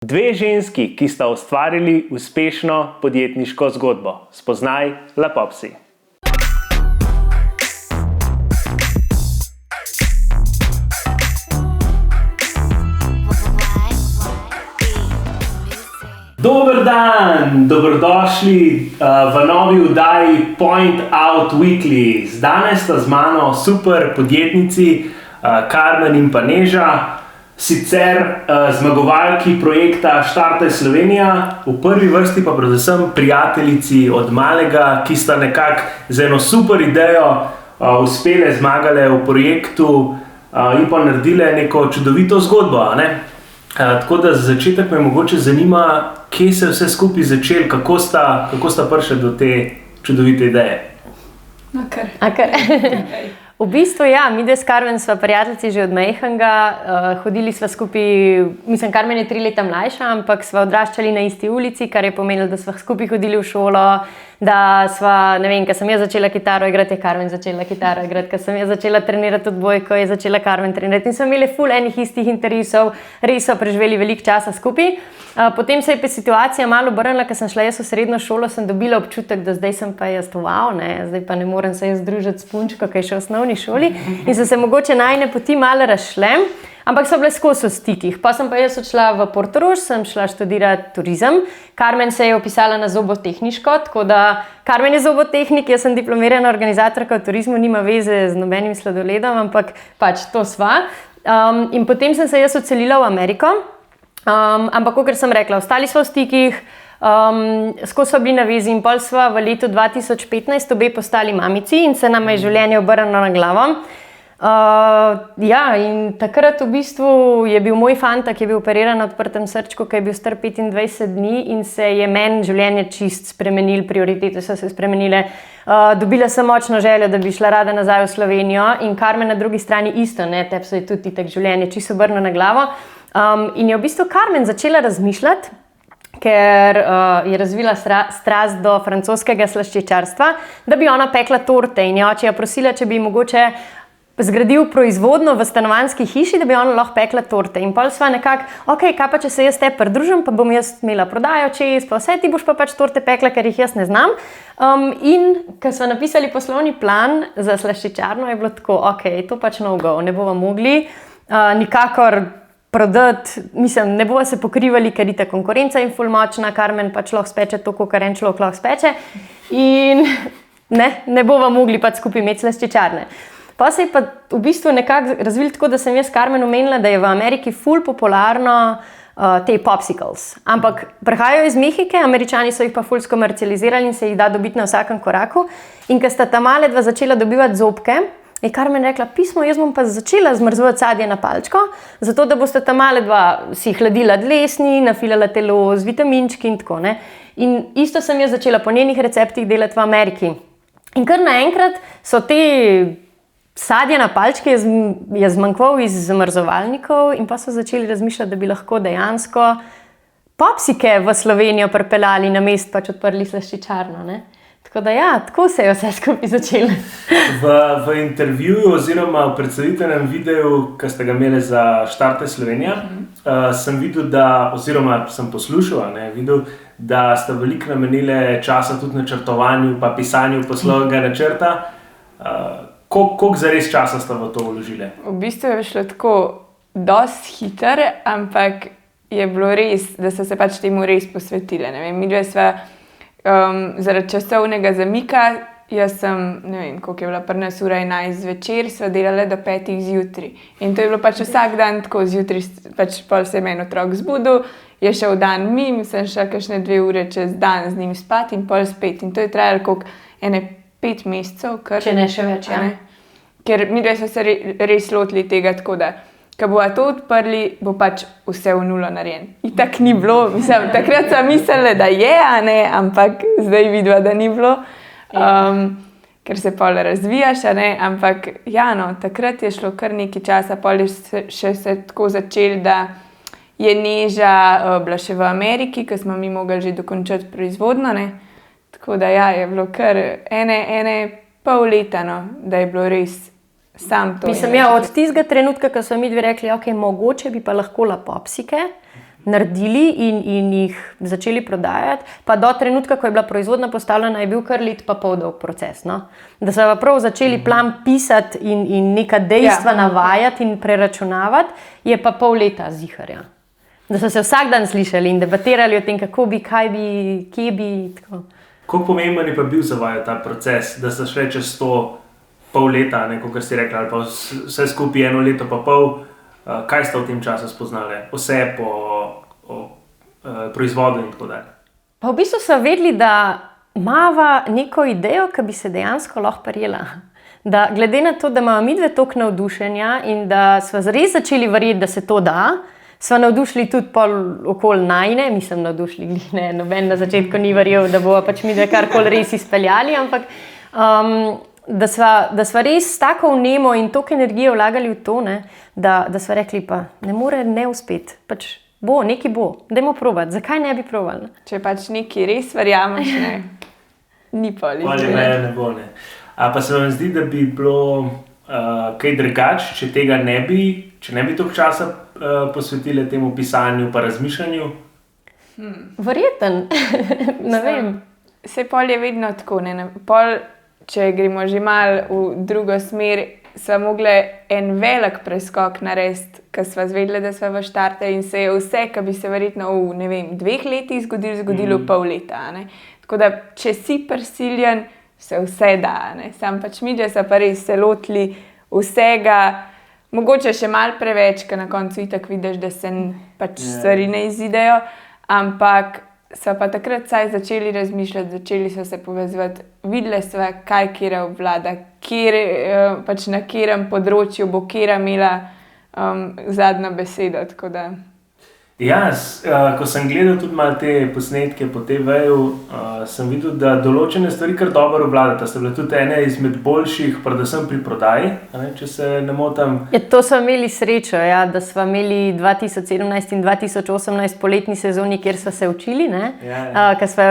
Dve ženski, ki sta ustvarili uspešno podjetniško zgodbo. Spoznaj Lapopsi. Dober dan, dobrodošli v novi oddaji Point Out Weekly. Danes sta z mano super podjetnici Karmen in pa Neža, sicer zmagovalki projekta Štartaj Slovenija, v prvi vrsti pa predvsem prijateljici od malega, ki sta nekako z eno super idejo uspele, zmagale v projektu in pa naredile neko čudovito zgodbo, ne? Tako da za začetek me mogoče zanima, kje se je vse skupaj začelo, kako sta prišli do te čudovite ideje. V bistvu ja, mi s Karmen sva prijateljici že od majhnega, hodili sva skupaj, mislim, Karmen je 3 leta mlajša, ampak sva odraščali na isti ulici, kar je pomenilo, da sva skupaj hodili v šolo, da sva, ne vem, ko sem jaz začela kitaro igrati, je Karmen začela kitaro igrati, ko sem jaz začela trenirati odbojko, je začela Karmen trenirati in smo imeli ful enih istih interesov, res so preživeli veliko časa skupaj. Potem se je pa situacija malo obrnila, ko sem šla jaz v srednjo šolo, sem dobila občutek, da zdaj sem pa jaz wow, ne, zdaj pa ne morem se jaz družiti s punčko, ki je še v osnovni šoli in so se mogoče najine poti malo razšle, ampak so bile skozi v stikih. Pa sem pa jaz odšla v Portorož, sem šla študirati turizem, Karmen se je vpisala na zobotehniško, tako da Karmen je zobotehnik, jaz sem diplomirana organizatorka v turizmu, nima veze z nobenim sladoledom, ampak pač to sva. In potem sem se jaz odselila v Ameriko, ampak kakor sem rekla, ostali smo v stikih, skozi smo bili na vezi in pol sva v letu 2015 obe postali mamici in se nam je življenje obrnilo na glavo. Ja, in takrat v bistvu je bil moj fantak, ki je bil operiran na odprtem srčku, ki je bil star 25 dni in se je meni življenje čist spremenilo, prioritete so se spremenile. Dobila sem močno željo, da bi šla rada nazaj v Slovenijo in Karmen na drugi strani isto, ne, tebi se je tudi tak življenje čisto obrnilo na glavo. In je v bistvu Karmen začela razmišljati, ker je razvila strast do francoskega slaščičarstva, da bi ona pekla torte in je očija prosila, če bi mogoče zgradil proizvodno v stanovanjski hiši, da bi ona lahko pekla torte. In pol sva nekako, ok, kaj pa če se jaz te pridružim, pa bom jaz imela prodajo čez, pa vse, ti boš pa pač torte pekla, ker jih jaz ne znam. In ko sva napisali poslovni plan za slaščičarno, je bilo tako, ok, to pač no go, ne bova mogli nikakor prodati, mislim, ne bova se pokrivali, ker je konkurenca in ful močna, Karmen pač lahko speče to, kar en človek lahko speče in ne bova mogli pač skupaj imeti slaščičarne. Pa se je pa v bistvu nekako razvilo tako, da sem jaz Karmen omenila, da je v Ameriki ful popularno te popsicles. Ampak prihajajo iz Mehike, Američani so jih pa ful skomercializirali in se jih da dobiti na vsakem koraku. In ko sta ta male dva začela dobivati zobke, je Karmen rekla, pismo, jaz bom pa začela zmrzovati sadje na palčko, zato da boste ta male dva si hladila dlesni, nafilala telo z vitaminčki in tako, ne. In isto sem jaz začela po njenih receptih delati v Ameriki. In kar naenkrat so te sadje na palčke je zmanjkval iz zamrzovalnikov in pa so začeli razmišljati, da bi lahko dejansko popsike v Slovenijo pripeljali na mest, pač odprli slaščičarno, ne. Tako da ja, tako se je vse skupaj začelo. V intervjuju oziroma v predstavitvenem videu, ki ste ga imeli za Štartaj Slovenija, sem videl, oziroma sem poslušal, videl, da ste veliko namenili časa tudi načrtovanju pa pisanju poslovnega načrta. Koliko zares časa ste v to vložili? V bistvu je šlo tako dosti hitro, ampak je bilo res, da so se pač temu res posvetile. Ne vem, midve sva zaradi časovnega zamika, jaz sem, ne vem, koliko je bila pri nas ura 11 zvečer, sva delala do 5 zjutraj. In to je bilo pač vsak dan tako zjutraj, pač pol se je meni otrok zbudil, je šel dan mimo, sem šla kakšne 2 ure čez dan z njim spati in pol spet. In to je trajalo koliko 5 mesecev, če ne še več, ja. Ker midve so se res lotili tega, tako da, ko bova to odprli, bo pač vse v nulo narejen. Itak ni bilo, mislim, takrat sem mislila, da je, ampak zdaj vidva, da ni bilo, ker se pol razvijaš, ampak ja, no, takrat je šlo kar nekaj časa, pol je še se tako začelo, da je Neža bila še v Ameriki, ko smo mi mogli že dokončati proizvodno, Tako da ja, je bilo kar ene pol leta, da je bilo res sam to. Mislim, ja, od tistega trenutka, ko so mi dve rekli, ok, mogoče bi pa lahko Lapopsike, naredili in jih začeli prodajati, pa do trenutka, ko je bila proizvodnja postavljena, je bil kar let pa pol dolg proces. No? Da so prav začeli plan pisati in neka dejstva navajati in preračunavati, je pa pol leta ziharja. Da so se vsak dan slišali in debatirali o tem, kako bi, kaj bi, kje bi. Tako. Kako pomemben je pa bil za vaju ta proces, da ste šli čez to pol leta, kot ste rekli, ali pa vse skupaj 1 leto pa pol, kaj ste v tem času spoznali? Vse o proizvodu in tako dalje. Pa v bistvu so vedeli, da imava neko idejo, ki bi se dejansko lahko prijela. Da glede na to, da imamo midve toliko navdušenja in da smo res začeli verjeti, da se to da, smo navdušili tudi pol okoli najne, mislim navdušili, ne, noben na začetku ni verjel, da bo pač midve karkoli res izpeljali, ampak da sva res tako vnemo in toliko energije vlagali v to, ne, da sva rekli pa ne more ne uspeti, pač bo, nekaj bo, dajmo probati, zakaj ne bi probali? Če pač nekaj res verjameš, ne, ni pol. Ne bo, ne. A pa se vam zdi, da bi bilo kaj drugače, če ne bi toliko časa posvetili temu pisanju pa razmišljanju? Verjeten, ne vem. Saj pol je vedno tako, ne. Pol, če gremo že malo v drugo smer, sva mogli en velik preskok narediti, ker sva zvedeli, da sva v štarte in se je vse, kar bi se verjetno v 2 letih zgodilo pol leta. Ne. Tako da, če si prisiljen, se vse da. Ne. Sam pač mi, da so pa res se lotili vsega, mogoče še malo preveč, ker na koncu itak vidiš, da se pač stvari ne izidejo, ampak so pa takrat saj začeli razmišljati, začeli so se povezovati, videli so, kaj kjera obvlada, pač na katerem področju bo kjera imela zadnjo besedo. Tako da. Ja, ko sem gledal tudi malo te posnetke po TV-ju, sem videl, da določene stvari kar dobro obvladata. Ste bile tudi ene izmed boljših, predvsem pri prodaji, če se ne motim. Ja, to smo imeli srečo, ja, da smo imeli 2017 in 2018 poletni sezoni, kjer smo se učili, ker smo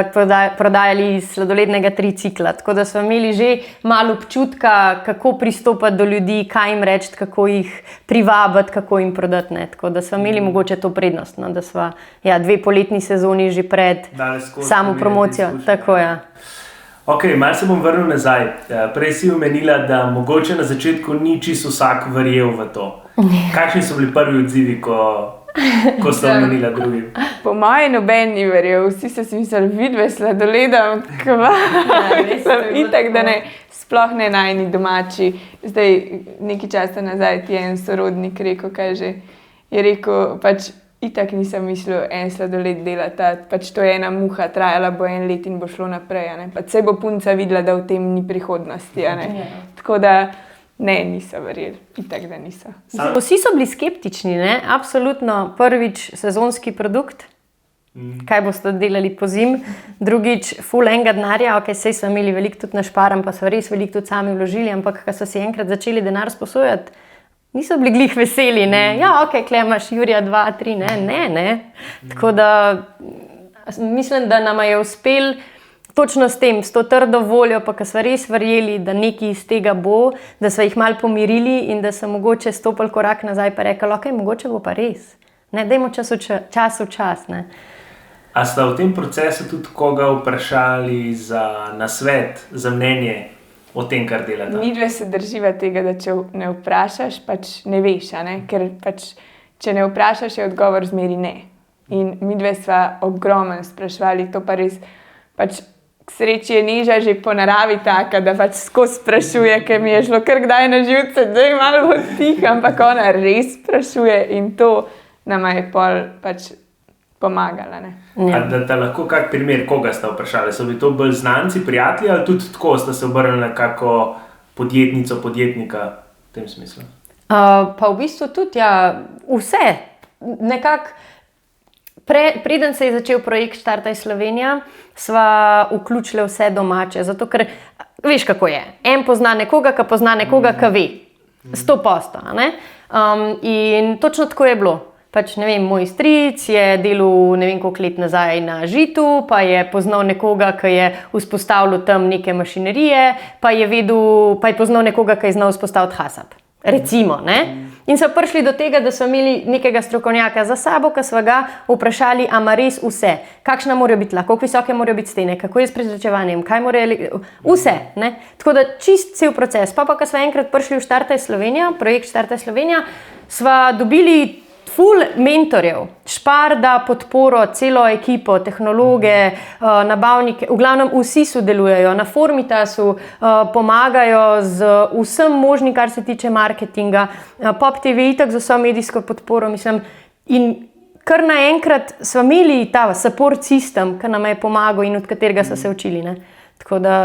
prodajali sladolednega tricikla. Tako da smo imeli že malo občutka, kako pristopati do ljudi, kaj jim reči, kako jih privabiti, kako jim prodati. Ne. Tako da smo imeli mogoče to prednost. No, da sva 2 poletni sezoni že pred samo promocijo. Tako, ja. Ok, malo se bom vrnil nazaj. Prej si omenila, da mogoče na začetku ni čisto vsak verjel v to. Kakšni so bili prvi odzivi, ko ste omenila drugim? Po mojem noben ni verjel. Vsi so si mislili, vidve sladoledom, kva. Itak, da ne, sploh ne najni domači. Zdaj, nekaj časa nazaj ti je en sorodnik rekel, je rekel, pač itak nisem mislil en sladoled delati, pač to je ena muha, trajala bo 1 let in bo šlo naprej, pač se bo punca videla, da v tem ni prihodnosti, Tako da ne, niso verjeli, itak da niso. Vsi so bili skeptični, ne, absolutno, prvič sezonski produkt, kaj boste delali po zim, drugič ful enega denarja, ok, sej so imeli veliko tudi našparan, pa so res veliko tudi sami vložili, ampak ko so si enkrat začeli denar sposojati, niso bili glih veseli, ne, ja, ok, kle imaš Jurija 2, 3, ne. Tako da mislim, da nama je uspel točno s tem, s to trdo voljo, pa ko smo res verjeli, da nekaj iz tega bo, da smo jih malo pomirili in da so mogoče stopili korak nazaj pa rekli, ok, mogoče bo pa res. Ne, dajmo čas v čas, ne. A ste v tem procesu tudi koga vprašali za nasvet, za mnenje o tem, kar delate? Midve se drživa tega, da če ne vprašaš, pač ne veš, ker pač, če ne vprašaš, je odgovor zmeri ne. In midve sva ogromno sprašvali, to pa res, pač k sreči je Neža že po naravi taka, da pač skozi sprašuje, ker mi je šlo kar kdaj na živce, da je malo bolj tiho, ampak ona res sprašuje in to nama je pol pač pomagala. Ja. Da te lahko kak primer, koga ste vprašali? So bili to bolj znanci, prijatelji ali tudi tako ste se obrnili na kako podjetnika v tem smislu? Pa v bistvu tudi, ja, vse. Nekako, preden se je začel projekt Štartaj Slovenija, sva vključili vse domače, zato ker, veš kako je, en pozna nekoga, ki pozna nekoga, ki ve, 100%, ne? In točno tako je bilo. Pač, ne vem, moj stric je delal ne vem koliko let nazaj na Žitu, pa je poznal nekoga, ki je vzpostavil tam neke mašinerije, pa je poznal nekoga, ki je znal vzpostaviti HACCP. Recimo, ne? In so prišli do tega, da so imeli nekega strokovnjaka za sabo, ki so ga vprašali, a ima res vse, kakšna morajo biti tla, kako visoke morajo biti stene, kako je s prezračevanjem, kaj morajo vse. Ne? Tako da čist cel proces. Pa ko smo enkrat prišli v Štartaj Slovenija, projekt Štartaj Slovenija, smo dobili ful mentorjev, Šparda, podporo, celo ekipo, tehnologe, nabavnike, v glavnem vsi sodelujejo, na Formitasu pomagajo z vsem možnim, kar se tiče marketinga, Pop TV itak z vso medijsko podporo, mislim, in kar naenkrat smo imeli ta support system, ki nam je pomagal in od katerega so se učili, ne. Tako da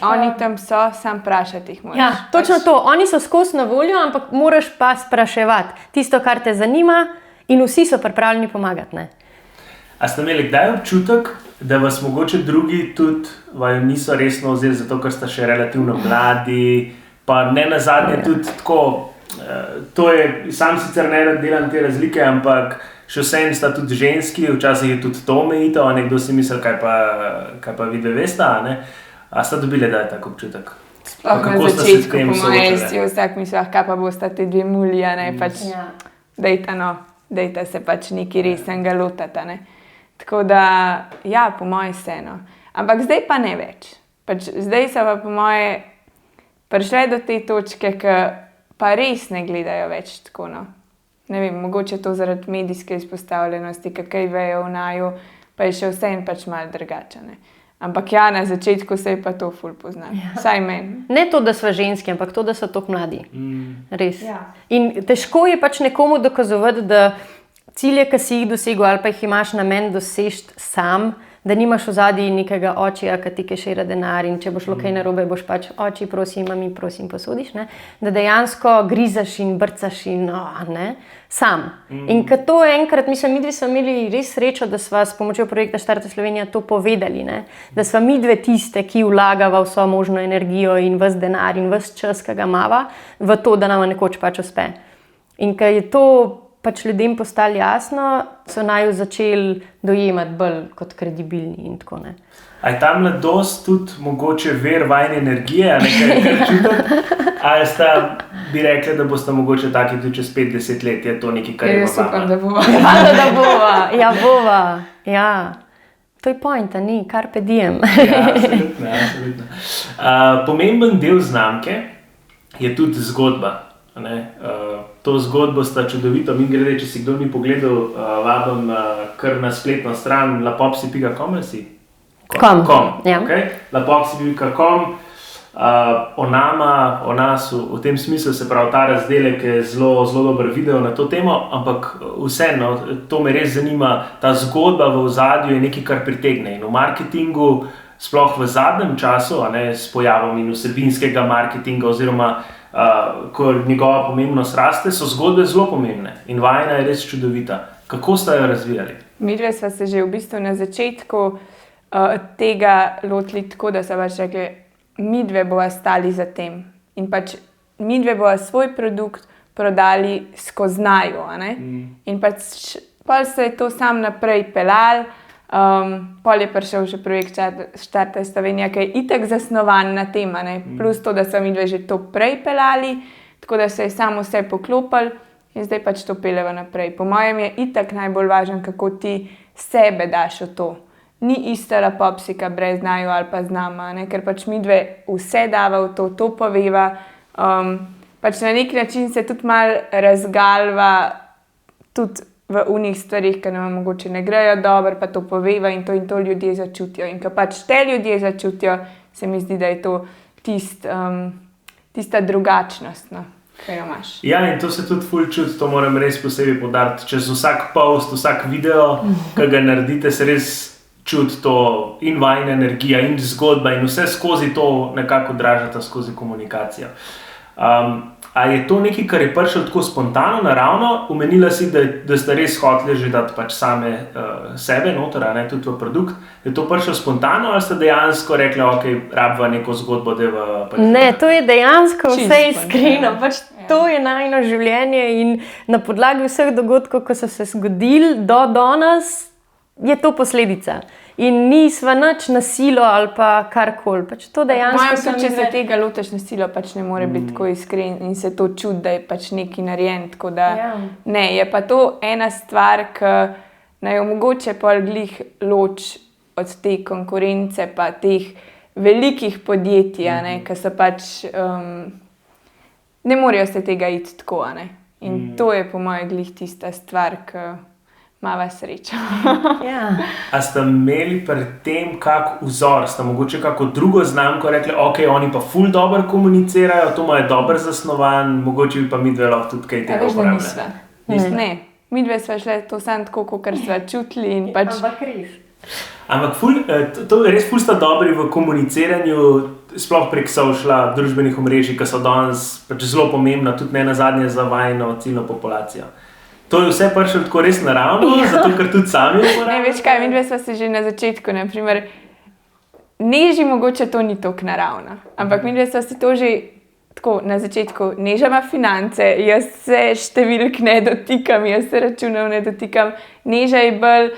Oni tam so, sam vprašati jih moraš. Ja, točno to. Oni so skozi na voljo, ampak moraš pa spraševati tisto, kar te zanima, in vsi so pripravljeni pomagati. Ne? A ste imeli kdaj občutek, da vas mogoče drugi tudi niso resno vzeli, zato ker ste še relativno mladi, pa ne nazadnje tudi tako, to je, sam sicer ne delam te razlike, ampak še vsem sta tudi ženski, včasih je tudi to omejitev, nekdo si misli, kaj pa vi dve veste, a ne? A ste dobili, da je tak občutek? Sploh na začetku, po mojem, si vsak misli, kaj pa bosta te dve muli, a ne, pač dejta se pač nekaj resnega lotata, ne. Tako da, ja, po moje vseeno. Ampak zdaj pa ne več. Pač zdaj so pa po moje prišle do te točke, ki pa res ne gledajo več tako, no. Ne vem, mogoče to zaradi medijske izpostavljenosti, kaj vejo v naju, pa je še vseeno pač malo drugače, ne. Ampak ja, na začetku se je pa to ful poznalo. Ja. Vsaj meni. Ne to, da so ženski, ampak to, da so tako mladi. Res. Ja. In težko je pač nekomu dokazovati, da cilje, ki si jih dosegel ali pa jih imaš namen doseči sam, da nimaš v zadnji nekega očija, ki ti kešira denar in če bo šlo kaj narobe, boš pač oči, prosim, mami, prosim, posodiš, ne? Da dejansko grizaš in brcaš in ne, sam. In ko to enkrat, mislim, midve smo imeli res srečo, da sva s pomočjo projekta Štartaj Slovenija to povedali, ne? Da sva midve tiste, ki vlagava vso možno energijo in ves denar in ves čas, ki ga imava, v to, da nama nekoč pač uspe. In ko je to pač ljudem postalo jasno, so naju začeli dojemati bolj kot kredibilni in tako ne. A je ta mladost tudi mogoče ver vajne energije, a nekaj kar čutiti? Ali sta bi rekli, da boste mogoče taki tudi čez 5-10 let, je to nekaj, kar je v vama? Upam, da bova. Da bova, ja bova, ja. To je pointa, ni, carpe diem. Ja, absolutno. Pomemben del znamke je tudi zgodba. To zgodbo sta čudovito, mimogrede, če si kdo ni pogledal, vabim kar na spletno stran lapopsi.com ali si? Ja. Okay. lapopsi.com o nama, o nas, v tem smislu se pravi ta razdelek je zelo dober video na to temo, ampak vseeno, to me res zanima, ta zgodba v ozadju je nekaj, kar pritegne in v marketingu, sploh v zadnjem času, s pojavom in vsebinskega marketinga oziroma ko njegova pomembnost raste, so zgodbe zelo pomembne in vajna je res čudovita. Kako ste jo razvijali? Midve sva se že v bistvu na začetku tega lotili tako, da sva pač rekli, midve bova stali za tem in pač midve bova svoj produkt prodali skozi naju, a ne? In pač pol se je to sam naprej pelal, pol je prišel še projekt Štartaj Slovenija, ki je itak zasnovan na tem, plus to, da so midve že to prej pelali, tako da se je samo vse poklopil in zdaj pač to peleva naprej. Po mojem je itak najbolj važno, kako ti sebe daš v to. Ni ista lapopsika brez naju ali pa z nama, ker pač midve vse dava v to poveva, pač na nek način se tudi malo razgalva tudi v unih stvarih, ki nam mogoče ne grejo dobro, pa to poveva in to ljudje začutijo. In ko pač te ljudje začutijo, se mi zdi, da je to tista drugačnost, no, ki jo imaš. Ja, in to se tudi ful čuti, to moram res posebej poudariti. Čez vsak post, vsak video, ki ga naredite, se res čuti to in vajna energija in zgodba in vse skozi to nekako odražata skozi komunikacijo. A je to nekaj, kar je prišlo tako spontano, naravno? Omenila si, da ste res hoteli že dati pač same sebe noter, tudi v produkt. Je to prišlo spontano ali ste dejansko rekli, ok, rabva neko zgodbo, da pač... Ne, to je dejansko vse iskreno. Pač to je najino življenje in na podlagi vseh dogodkov, ko so se zgodili do danes, je to posledica. in nisva nič na silo ali pa karkoli. Pač to dejansko Mojem sem tudi, če se tega lotiš na silo, pač ne more biti tako iskren in se to čuti, da je pač nekaj narejen. Tako da, ne, je pa to ena stvar, ki naj omogoče pol glih loč od te konkurence pa teh velikih podjetij, ki so pač, ne morejo se tega iti tako, ne. In to je po mojem glih tista stvar, ki mava srečo. A ste imeli pri tem kak vzor, ste mogoče kako drugo znamko rekli, ok, oni pa ful dobro komunicirajo, to imajo dobro zasnovan, mogoče bi pa midve lahko tudi kaj tega uporabljali? Ne, midve sva šle to samo tako, kakor sva čutili in pač... Ampak to res ful sta dobri v komuniciranju, sploh prek sociala, družbenih omrežij, ki so danes pač zelo pomembna, tudi ne nazadnje za vajino ciljno populacijo. To je vse prišlo tako res naravno, zato ker tudi sami uporabljamo? Ne, veš kaj, midve sva se že na začetku, naprimer, Neži mogoče to ni toliko naravno, ampak midve sva si to že tako na začetku, Neža ima finance, jaz se številk ne dotikam, jaz se računov ne dotikam, Neža je bolj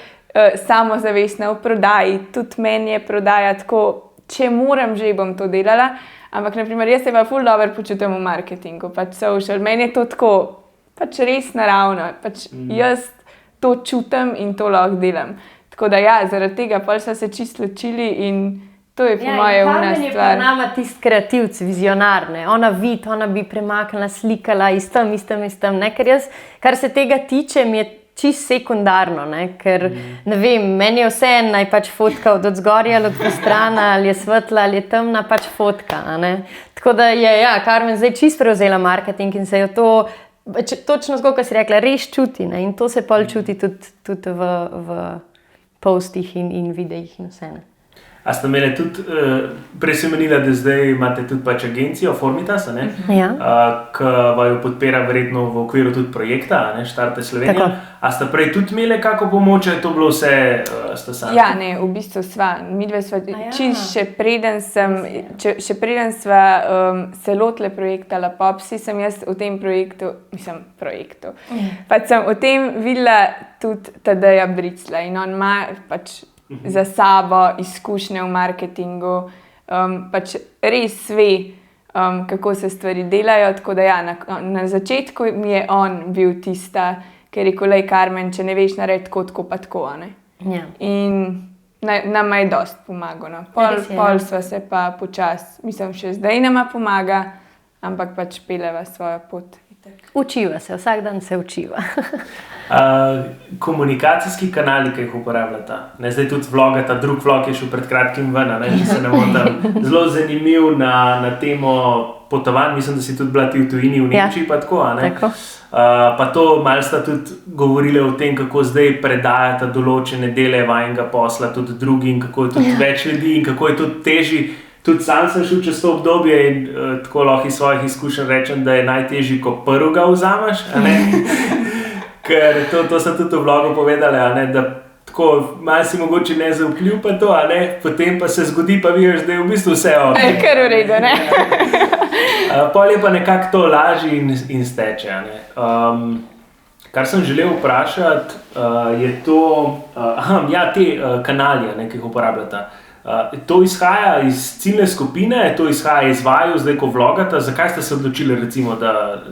samozavestna v prodaji, tudi meni je prodaja tako, če moram že bom to delala, ampak naprimer jaz se pa ful dobro počutim v marketingu, pač social, meni je to tako, pač res naravno, pač jaz to čutim in to lahko delam. Tako da ja, zaradi tega pol so se čisto ločili in to je po moje una stvar. Karmen je pa nama tisti kreativc, vizionar, ne. Ona vidi, ona bi premaknila, slikala istem, ne, ker jaz, kar se tega tiče, mi je čisto sekundarno, ne, ker ne vem, meni je vseeno naj pač fotka od odzgorja ali od postrana, ali je svetla ali je temna, pač fotka, a ne. Tako da je, Karmen zdaj čisto prevzela marketing in se jo to, točno tako, kot si rekla, res čuti, ne, in to se pol čuti tudi v postih in videih in vse, ne. A ste imeli tudi, prej si menila, da zdaj imate tudi pač agencijo Formitas, ne? Ki vaju podpira verjetno v okviru tudi projekta, ne, Štarte Slovenija. A ste prej tudi imeli kako pomoč, je to bilo vse, ste sami? Ja, ne, v bistvu sva, midve sva še preden sva se lotile projekta La Popsi, sem jaz v tem projektu, pač sem v tem videla tudi Tadeja Briclja in on ima pač za sabo izkušnje v marketingu, pač res ve, kako se stvari delajo, tako da ja, na začetku mi je on bil tista, ker je rekel, Karmen, če ne veš narediti tako pa tako, ne. In nam je dosti pomagal, no. Pol sva se pa počasi, mislim, še zdaj nama pomaga, ampak pač peleva svojo pot. Učiva se, vsak dan se učiva. Komunikacijski kanali, ki jih uporabljata, ne, zdaj tudi vlogata, drug vlog je šel pred kratkim ven, ne, če se ne motim, zelo zanimiv na temo potovanj, mislim, da si tudi bila ti v tujini, v Nemčiji pa tako, ne. Pa to malo sta tudi govorili o tem, kako zdaj predajata določene dele vajnega posla tudi drugi in kako je tudi več ljudi in kako je tudi težji. Tudi sam sem šel čez to obdobje in tako lahko iz svojih izkušenj rečem, da je najtežji, ko prvo ga vzameš, ne? Ker to sem tudi v vlogu povedala, ne? Da tako malo si mogoče nezaupljiv pa to, ne? Potem pa se zgodi, pa vidiš, da je v bistvu vse ok. Kar v redu, ne? Pol je pa nekako to lažje in steče, ne? Kar sem želel vprašati, je to, te kanalje, ne, ki jih uporabljata. To izhaja iz ciljne skupine, to izhaja iz vaju, zdaj ko vlogata, zakaj ste se odločili recimo, da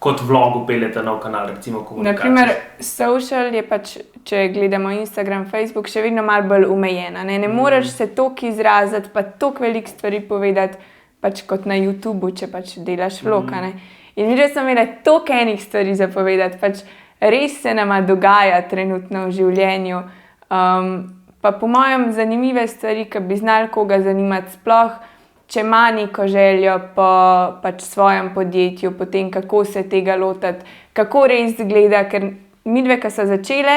kot vlogu peljete nov kanal, recimo komunikacijo? Naprimer, social je pač, če gledamo Instagram, Facebook, še vedno malo bolj omejena, ne moreš se toliko izraziti, pa toliko veliko stvari povedati, pač kot na YouTubu, če pač delaš vlog, ne. In videla sem imela toliko enih stvari za povedati, pač res se nama dogaja trenutno v življenju, pa po mojem zanimive stvari, ki bi znali koga zanimati sploh, če ima neko željo po pač svojem podjetju, po tem, kako se tega lotiti, kako res gleda, ker midve, ki so začele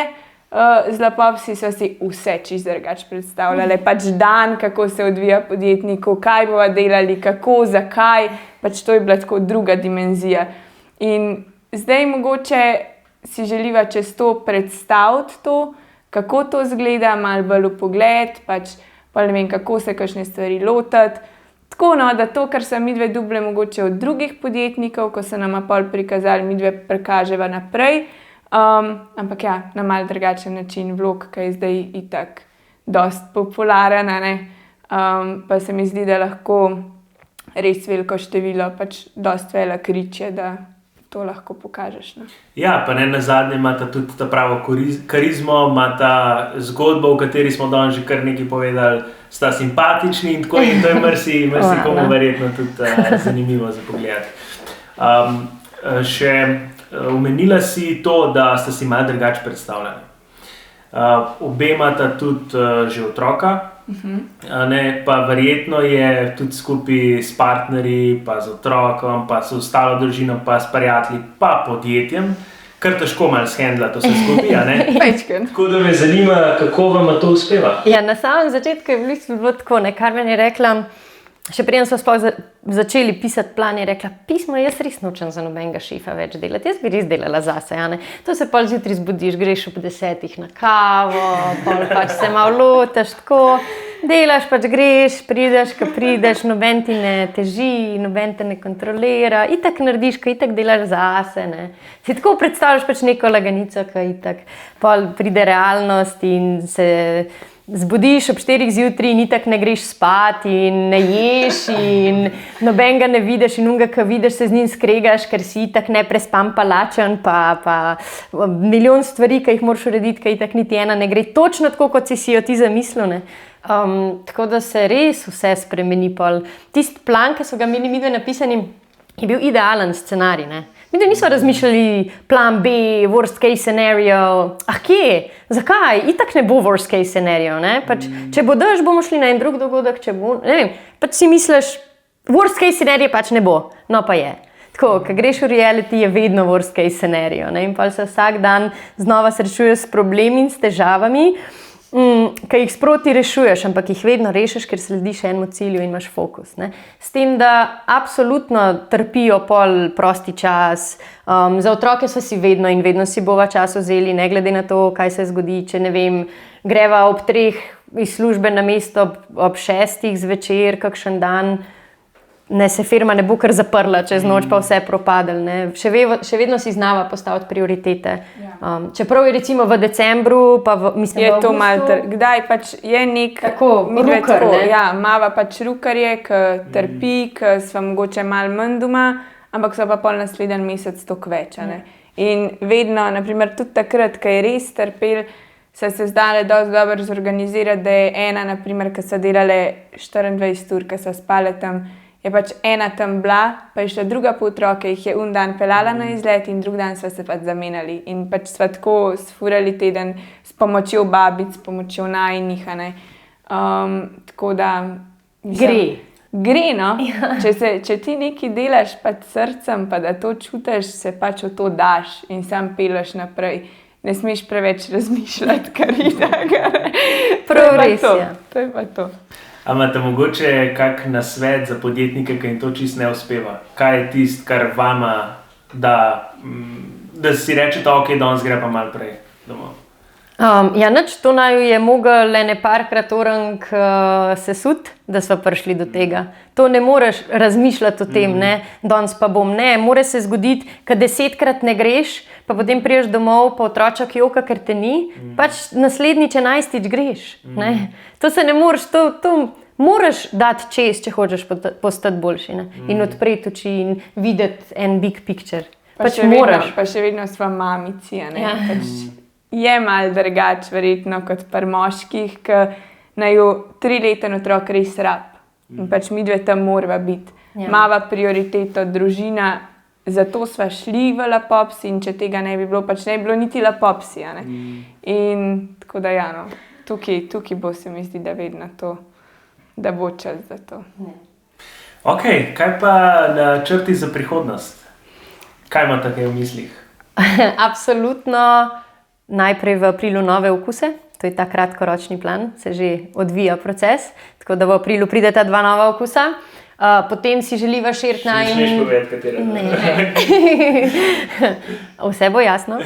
z La Popsi, so si vse čisto drugače predstavljale, pač dan, kako se odvija podjetniku, kaj bova delali, kako, zakaj, pač to je bila tako druga dimenzija. In zdaj mogoče si želiva čez to predstaviti to, kako to izgleda, malo bolj v pogled, pač pa ne vem, kako se kakšne stvari lotiti. Tako, no, da to, kar so midve dobile mogoče od drugih podjetnikov, ko so nama pol prikazali, midve prikaževa naprej, ampak ja, na malo drugačen način vlog, ki je zdaj itak dosti popularen, a ne. Pa se mi zdi, da lahko res veliko število, pač dosti velik rič je, da to lahko pokažeš. Ne. Ja, pa ne nazadnje imata tudi ta pravo karizmo, imata zgodbo, v kateri smo danes že kar nekaj povedali, sta simpatični in tako, in to je marsikomu verjetno tudi zanimivo za pogled. Še omenila si to, da sta si malo drugače predstavljali. Obe imata tudi že otroka, ne, pa verjetno je tudi skupaj s partnerji, pa z otrokom, pa s ostalo družino, pa s prijatelji, pa podjetjem, kar težko malo shendla to vse skupaj, a ne? Tako da me zanima, kako vam to uspeva. Ja, na samem začetku je bilo tako, ne, Karmen je rekla, še preden smo sploh začeli pisati plan, je rekla, pismo, jaz res nočem za nobenega šefa več delati, jaz bi res delala zase, a ne. To se pol zjutraj zbudiš, greš ob 10 na kavo, pol pač se malo lotaš, tako, delaš, pač greš, prideš, ko prideš, noben ti ne teži, noben te ne kontrolira, itak narediš, ko itak delaš zase, ne. Si tako predstavljaš pač neko laganico, ko itak pol pride realnost in se zbudiš ob 4 zjutraj in itak ne greš spat in ne ješ in nobenega ne vidiš in unga, ko vidiš, se z njim skregaš, ker si itak neprespan pa lačen, pa milijon stvari, ki jih moraš urediti, ki itak niti ena ne gre točno tako, kot si jo ti zamislil, ne. Tako da se res vse spremeni pol. Tisti plan, ki so ga imeli midve napisani, je bil idealen scenarij, ne. Midve niso razmišljali plan B, worst case scenario, kje? Zakaj? Itak ne bo worst case scenario, ne? Pač, če bo dež, bomo šli na en drug dogodek, če bo, ne vem, pač si misliš, worst case scenario pač ne bo, no pa je. Tako, ko greš v reality, je vedno worst case scenario, ne? In pa se vsak dan znova srečuješ s problemi in s težavami, ki jih sproti rešuješ, ampak jih vedno rešiš, ker slediš enemu cilju in imaš fokus, ne. S tem, da absolutno trpijo pol prosti čas, za otroke so si vedno in vedno si bova čas vzeli, ne glede na to, kaj se zgodi, če ne vem, greva ob 3 iz službe na mesto ob 6 zvečer, kakšen dan, ne, se firma ne bo kar zaprla, čez noč pa vse propadel, ne. Še vedno si znava postaviti prioritete. Čeprav je recimo v decembru, pa mislim, je to malo, kdaj pač je nek tako, rukar, ne? Ja, mava pač rukarje, ki trpi, ki sva mogoče malo manj doma, ampak so pa pol naslednji mesec toliko več, ne. In vedno, naprimer, tudi takrat, ko je res trpel, se zdale dosti dobro zorganizirati, da je ena, naprimer, ki so delale 24 ur, ki so spale tam, je pač ena tam bila, pa je še druga po otroke, jih je dan peljala na izlet in drug dan sva se pač zamenjali. In pač sva tako sfurali teden s pomočjo babic, s pomočjo najinih, ne. Tako da... Gre, no. Če ti nekaj delaš pač srcem, pa da to čutiš, se pač v to daš in sam peleš naprej. Ne smeš preveč razmišljati, kar je tako. Prav res je. To je pa to. A imate mogoče kak nasvet za podjetnike, ki jim to čisto ne uspeva? Kaj je tisto, kar vama da si rečete, ok, danes gre pa malo prej domov? Ja, nič, to naju je mogel ene parkrat orang sesut, da sva prišli do tega. To ne moreš razmišljati o tem, ne, danes pa bom, ne, more se zgoditi, kad 10-krat ne greš, pa potem priješ domov, pa otročak joka, ker te ni, pač naslednjič 11-tič greš, ne. To se ne moreš, to moraš dati čez, če hočeš postati boljši, ne, in odpreti oči in videti en big picture. Pač moraš. Pa še vedno sva mamici, ne, pač je malo drugače verjetno kot pri moških, ki naju 3-leten otrok res rab. In pač midve tam morava biti. Mava prioriteto, družina, zato sva šli v La Popsi in če tega ne bi bilo, pač ne bi bilo niti La Popsi, ne. In tako da ja, no, tukaj bo se mi zdi, da vedno to, da bo čas za to. Ok, kaj pa načrti za prihodnost? Kaj imate kaj v mislih? Absolutno. Najprej v aprilu nove okuse, to je ta kratkoročni plan, se že odvija proces, tako da v aprilu prideta 2 nova okusa. Potem si želiva širiti na... Ne smeš povedati, katera. Ne. Vse bo jasno.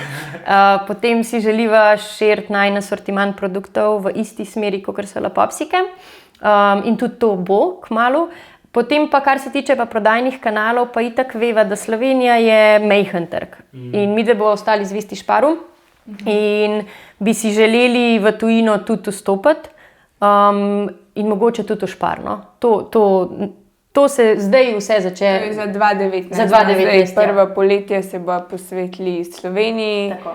Potem si želiva širiti na asortiman produktov v isti smeri, kot so La Popsike. In tudi to bo kmalu. Potem pa, kar se tiče pa prodajnih kanalov, pa itak veva, da Slovenija je majhen trg. In midve bo ostali zvesti Šparu. In bi si želeli v tujino tudi vstopiti. in mogoče tudi v Šparno. To se zdaj vse To je začne. za 2019. Za 2019, Zdaj, prvo poletje se bo posvetili Sloveniji, Tako.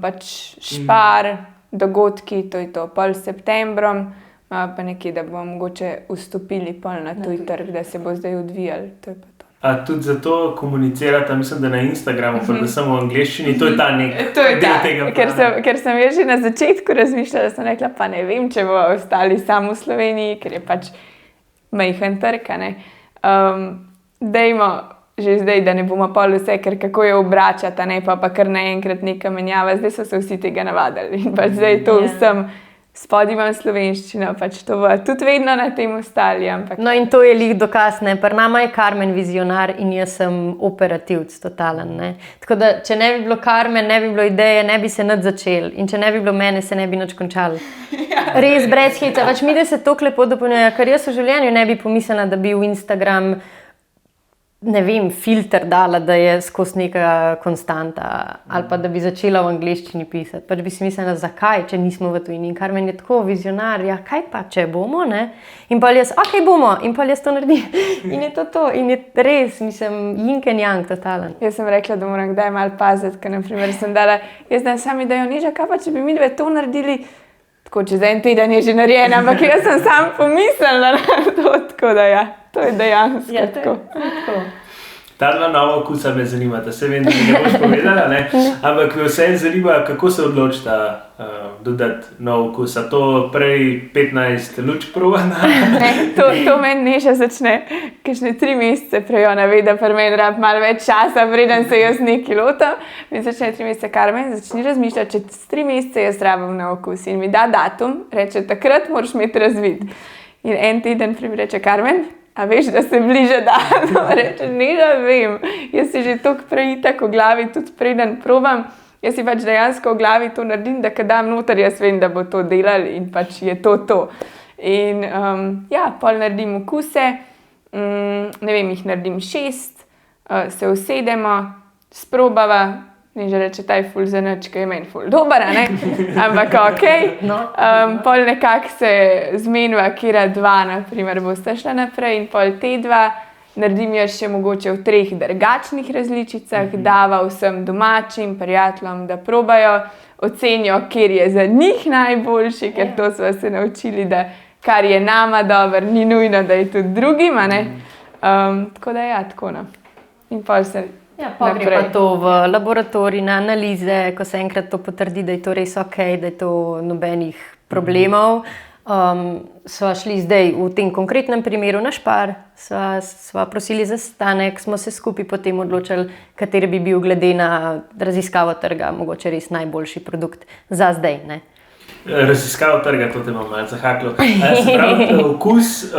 pač Špar, dogodki, to je to, pol septembrom, pa nekje, da bomo mogoče vstopili pol na tuj trg, da se bo zdaj odvijali. To je pa to. A tudi zato komunicirate, mislim, da na Instagramu, predvsem v angleščini, to je ta nek To je del ta, tega. ker sem jaz že na začetku razmišljala, da sem rekla, pa ne vem, če bo ostali samo v Sloveniji, ker je pač majhen trg. Dajmo že zdaj, da ne bomo pol vse, ker kako je obračati, ne pa kar naenkrat neka menjava. Zdaj so se vsi tega navadili in pač zdaj to vsem spodaj imam slovenščino, pač to bo tudi vedno na tem ostali. Ampak No in to je lih dokaz, ne. Pri nama je Karmen vizionar in jaz sem operativc totalen, ne. Tako da, če ne bi bilo Karmen, ne bi bilo ideje, ne bi se nič začel. In če ne bi bilo mene, se ne bi nič končalo. Res, brez heca. Pač mi, da se toliko lepo dopolnjuje, ker jaz v življenju ne bi pomislila, da bi v Instagram, ne vem, filter dala, da je skozi neka konstanta, ali pa da bi začela v angleščini pisati. Pač bi si mislila, zakaj, če nismo v tujini. In Karmen je tako vizionar, ja, kaj pa, če bomo, ne? In pa jaz, ok, bomo, in pa jaz to naredim. In je to. In je res, mislim, yin and yang, totalen. jaz sem rekla, da moram kdaj malo paziti, ker naprimer sem dala, jaz znam sami dajo niža, kaj pa če bi mi dve to naredili, tako čez en teden je že narejeno, ampak jaz sem sam pomislila na to, tako da ja, to je dejansko tako. Ta dva nova okusa me zanimata, se vem, da mi ne boš povedala, ne? Ampak me vse zanima, kako se odločita dodati nov okus. A to prej 15 lučk provana? To meni Neža začne, kakšne 3 mesece prej ona ve, da pri meni rab malo več časa, preden se jaz nekaj lotam. In začne 3 mesece, Karmen, začni razmišljati, če 3 mesece jaz rabim na okus. In mi da datum, reče, takrat moraš imeti razvid. In en teden prej mi reče, Karmen, a veš, da se bliža datum? Reče, Neža, vem. Jaz si že toliko prej tako v glavi, tudi preden probam. Jaz si pač dejansko v glavi to naredim, da kad dam noter, jaz vem, da bo to delal in pač je to. In ja, pol naredim okuse, ne vem, jih naredim 6, se usedemo, sprobava, Neža reče, ta je ful za nič, ki je meni ful dober, a ne? Ampak ok. Pol nekako se zmeniva, kera 2, naprimer, boste šla naprej in pol te 2 naredim jaz še mogoče v 3 drugačnih različicah, dava vsem domačim, prijateljem, da probajo, ocenijo, kjer je za njih najboljši, ker to smo se naučili, da kar je nama dobro, ni nujno, da je tudi drugim, a ne? Tako da ja, tako no. In pol se Ja, pa gre pa to v laboratorij, na analize, ko se enkrat to potrdi, da je to res ok, da je to nobenih problemov. Sva šli zdaj v tem konkretnem primeru na Špar, sva prosili za sestanek, smo se skupaj potem odločili, kateri bi bil glede na raziskavo trga mogoče res najboljši produkt za zdaj, ne. Raziskavo trga, to te imam malo zahaklo. Se pravi, okus,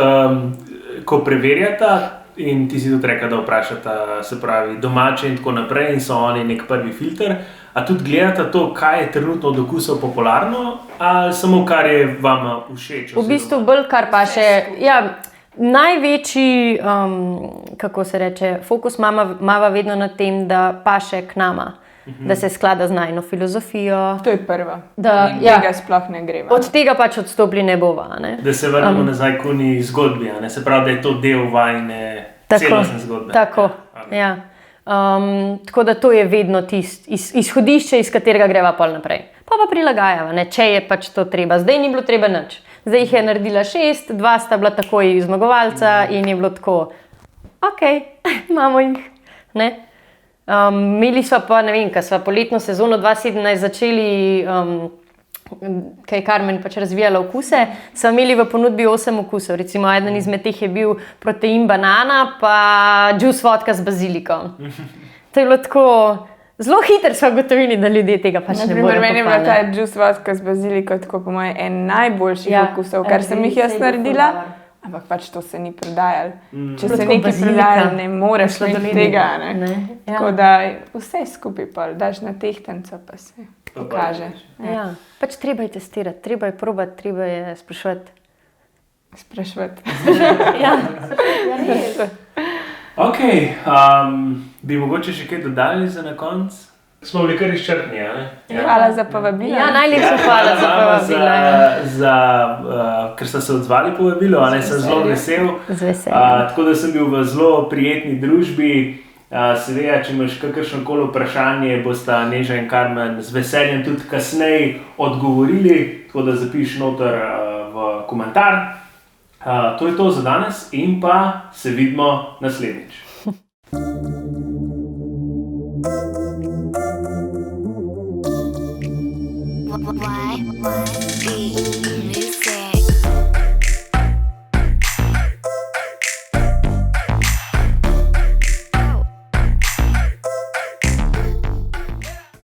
ko preverjata, in ti si tudi rekla, da vprašata, se pravi, domače in tako naprej in so oni nek prvi filter. A tudi gledata to, kaj je trenutno od okusov popularno, ali samo kar je vama všeč? V bistvu bolj kar pa še, ja, največji, kako se reče, fokus imava vedno na tem, da paše k nama. Da se sklada z najino filozofijo. To je prvo. Tega sploh ne greva. Od tega pač odstopili ne bova. Ne? Da se vrnemo nazaj k oni zgodbi, ne? Se pravi, da je to del vajne celostne zgodbe. Tako, ja. Tako da to je vedno izhodišče, iz katerega greva pol naprej. Pa prilagajava, ne? Če je pač to treba. Zdaj ni bilo treba nič. Zdaj jih je naredila 6, 2 sta bila takoj zmagovalca in je bilo tako, ok, imamo jih, ne? Imeli smo pa, ne vem, ko smo poletno sezono 2017 začeli, kaj je Karmen pač razvijala okuse, smo imeli v ponudbi 8 okusov. Recimo, eden izmed teh je bil protein banana, pa džus vodka z bazilikom. To je bilo tako, zelo hitro smo ugotovili, da ljudje tega pač ne bodo. Meni je bila ta džus vodka z bazilikom tako po moje en najboljših okusov, kar sem jih jaz naredila. Ampak pač to se ni prodajalo. Če se nekaj prodajalo, ne moreš imeti tega. Tako da vse skupaj pol, daš na tehtanco, pa se pokaže. Ja, pač treba je testirati, treba je probati, treba je spraševati. Ja, Ok, bi mogoče še kaj dodali za na konec? Smo bili kar izčrpni, a ne? Hvala za povabilo. Ja, najlepša hvala za povabilo. Ker ste se odzvali povabilo, a ne, sem zelo vesel. Z veseljem. Tako da sem bil v zelo prijetni družbi. Seveda, če imaš kakršnokoli vprašanje, bosta Neža in Karmen z veseljem tudi kasneje odgovorili, tako da zapiš noter v komentar. To je to za danes in pa se vidimo naslednjič. Why be